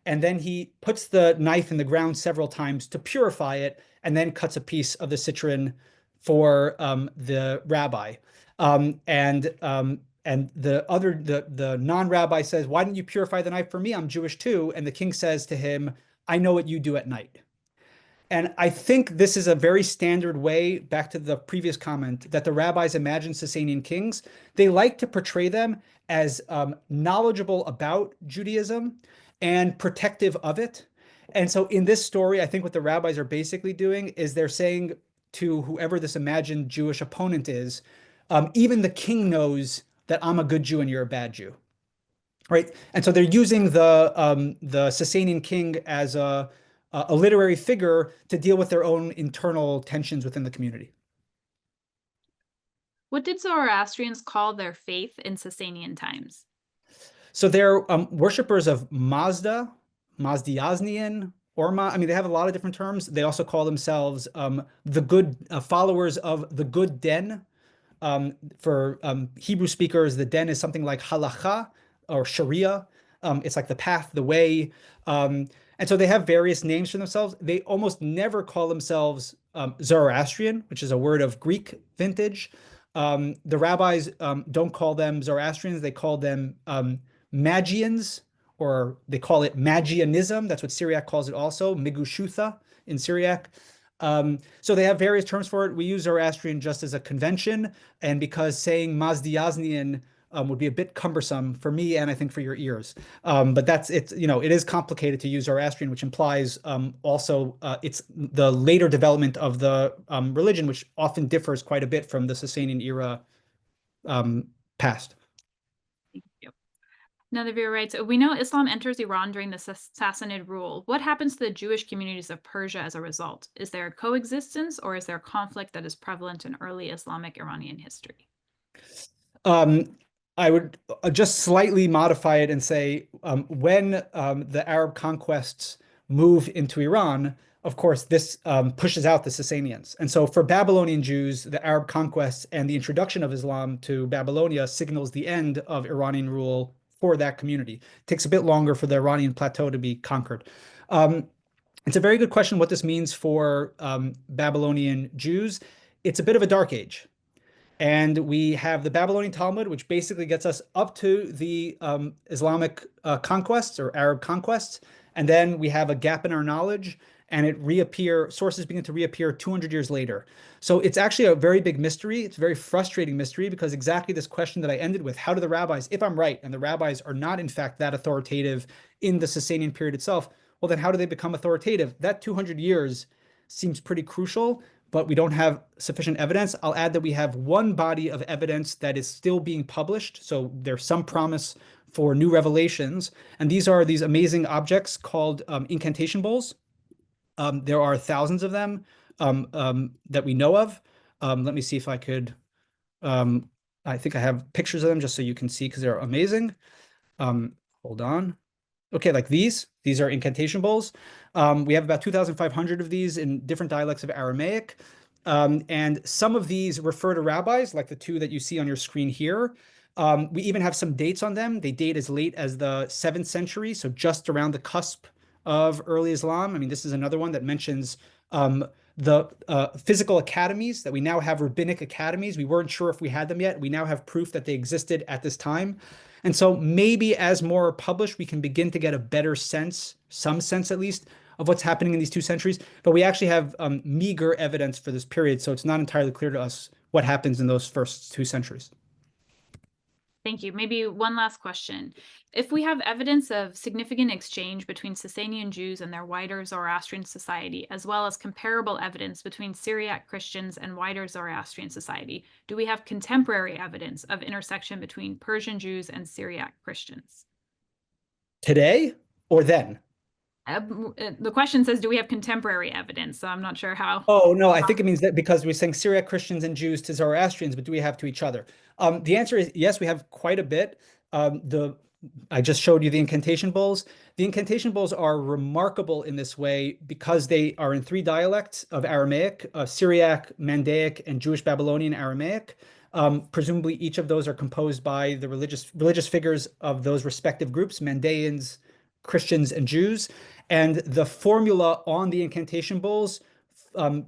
And then he puts the knife in the ground several times to purify it, and then cuts a piece of the citron for the rabbi. And the non-rabbi says, "Why didn't you purify the knife for me? I'm Jewish too." And the king says to him, "I know what you do at night." And I think this is a very standard way, back to the previous comment, that the rabbis imagine Sasanian kings. They like to portray them as knowledgeable about Judaism and protective of it. And so in this story, I think what the rabbis are basically doing is they're saying to whoever this imagined Jewish opponent is, even the king knows that I'm a good Jew and you're a bad Jew. Right? And so they're using the Sasanian king as a literary figure to deal with their own internal tensions within the community. What did Zoroastrians call their faith in Sasanian times? So they're worshippers of Mazda, Mazdiaznian, Orma. I mean, they have a lot of different terms. They also call themselves the good followers of the good den. For Hebrew speakers, the den is something like halacha or sharia. It's like the path, the way. And so they have various names for themselves. They almost never call themselves Zoroastrian, which is a word of Greek vintage. The rabbis don't call them Zoroastrians. They call them Magians, or they call it Magianism. That's what Syriac calls it also, Migushutha in Syriac. So they have various terms for it. We use Zoroastrian just as a convention, and because saying Mazdiaznian would be a bit cumbersome for me and I think for your ears. But that's it. It is complicated to use Zoroastrian, which implies also it's the later development of the religion, which often differs quite a bit from the Sasanian era past. Thank you. Another viewer writes, we know Islam enters Iran during the Sassanid rule. What happens to the Jewish communities of Persia as a result? Is there a coexistence or is there conflict that is prevalent in early Islamic Iranian history? I would just slightly modify it and say when the Arab conquests move into Iran, of course, this pushes out the Sasanians. And so for Babylonian Jews, the Arab conquests and the introduction of Islam to Babylonia signals the end of Iranian rule for that community. It takes a bit longer for the Iranian plateau to be conquered. It's a very good question what this means for Babylonian Jews. It's a bit of a dark age. And we have the Babylonian Talmud, which basically gets us up to the Islamic conquests or Arab conquests. And then we have a gap in our knowledge, and sources begin to reappear 200 years later. So it's actually a very big mystery. It's a very frustrating mystery because exactly this question that I ended with, how do the rabbis, if I'm right, and the rabbis are not in fact that authoritative in the Sasanian period itself, well, then how do they become authoritative? That 200 years seems pretty crucial, but we don't have sufficient evidence. I'll add that we have one body of evidence that is still being published. So there's some promise for new revelations. And these are these amazing objects called incantation bowls. There are thousands of them that we know of. Let me see if I could. I think I have pictures of them just so you can see because they're amazing. Hold on. Okay, like these are incantation bowls. We have about 2,500 of these in different dialects of Aramaic. And some of these refer to rabbis, like the two that you see on your screen here. We even have some dates on them. They date as late as the 7th century, so just around the cusp of early Islam. I mean, this is another one that mentions the physical academies, that we now have rabbinic academies. We weren't sure if we had them yet. We now have proof that they existed at this time. And so maybe as more are published, we can begin to get a better sense, some sense at least, of what's happening in these 2 centuries. But we actually have meager evidence for this period, so it's not entirely clear to us what happens in those first 2 centuries. Thank you. Maybe one last question. If we have evidence of significant exchange between Sasanian Jews and their wider Zoroastrian society, as well as comparable evidence between Syriac Christians and wider Zoroastrian society, do we have contemporary evidence of intersection between Persian Jews and Syriac Christians? Today or then? The question says, do we have contemporary evidence? So I'm not sure how. Oh, no, I think it means that because we're saying Syriac Christians and Jews to Zoroastrians, but do we have to each other? The answer is yes, we have quite a bit. I just showed you the incantation bowls. The incantation bowls are remarkable in this way because they are in 3 dialects of Aramaic, Syriac, Mandaic, and Jewish Babylonian Aramaic. Presumably each of those are composed by the religious figures of those respective groups, Mandaeans, Christians, and Jews. And the formula on the incantation bowls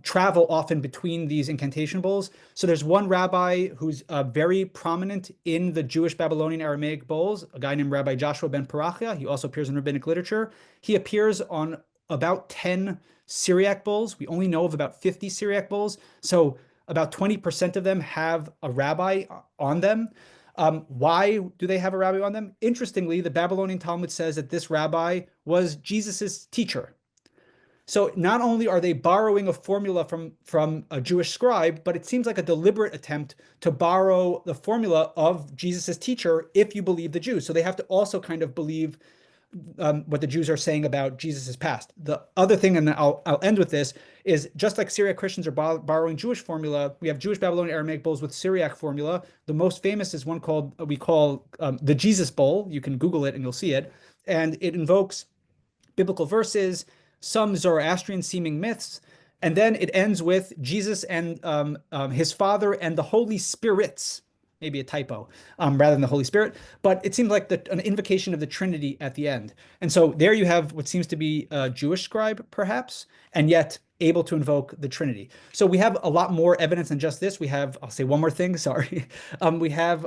travel often between these incantation bowls. So there's one rabbi who's very prominent in the Jewish Babylonian Aramaic bowls, a guy named Rabbi Joshua ben Parachia. He also appears in rabbinic literature. He appears on about 10 Syriac bowls. We only know of about 50 Syriac bowls. So about 20% of them have a rabbi on them. Why do they have a rabbi on them? Interestingly, the Babylonian Talmud says that this rabbi was Jesus's teacher. So not only are they borrowing a formula from a Jewish scribe, but it seems like a deliberate attempt to borrow the formula of Jesus's teacher if you believe the Jews. So they have to also kind of believe what the Jews are saying about Jesus's past. The other thing, and I'll end with this, is just like Syriac Christians are borrowing Jewish formula, we have Jewish Babylonian Aramaic bowls with Syriac formula. The most famous is one called we call the Jesus Bowl. You can Google it and you'll see it, and it invokes biblical verses, some Zoroastrian seeming myths, and then it ends with Jesus and his Father and the Holy Spirits. Maybe a typo, rather than the Holy Spirit, but it seems like an invocation of the Trinity at the end. And so there you have what seems to be a Jewish scribe, perhaps, and yet able to invoke the Trinity. So we have a lot more evidence than just this. We have, I'll say one more thing, sorry. We have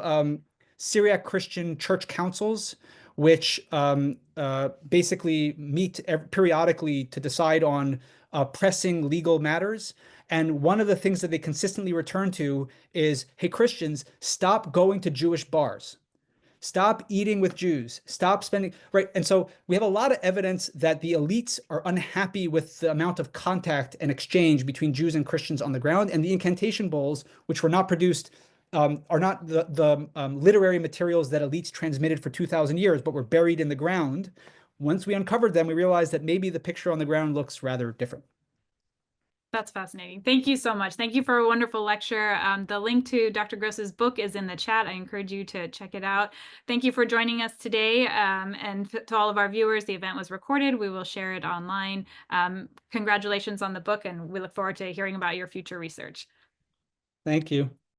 Syriac Christian church councils, which basically meet periodically to decide on pressing legal matters. And one of the things that they consistently return to is, hey, Christians, stop going to Jewish bars. Stop eating with Jews. Stop spending, right? And so we have a lot of evidence that the elites are unhappy with the amount of contact and exchange between Jews and Christians on the ground. And the incantation bowls, which were not produced are not the literary materials that elites transmitted for 2,000 years, but were buried in the ground. Once we uncovered them, we realized that maybe the picture on the ground looks rather different. That's fascinating. Thank you so much. Thank you for a wonderful lecture. The link to Dr. Gross's book is in the chat. I encourage you to check it out. Thank you for joining us today. And to all of our viewers, the event was recorded. We will share it online. Congratulations on the book, and we look forward to hearing about your future research. Thank you.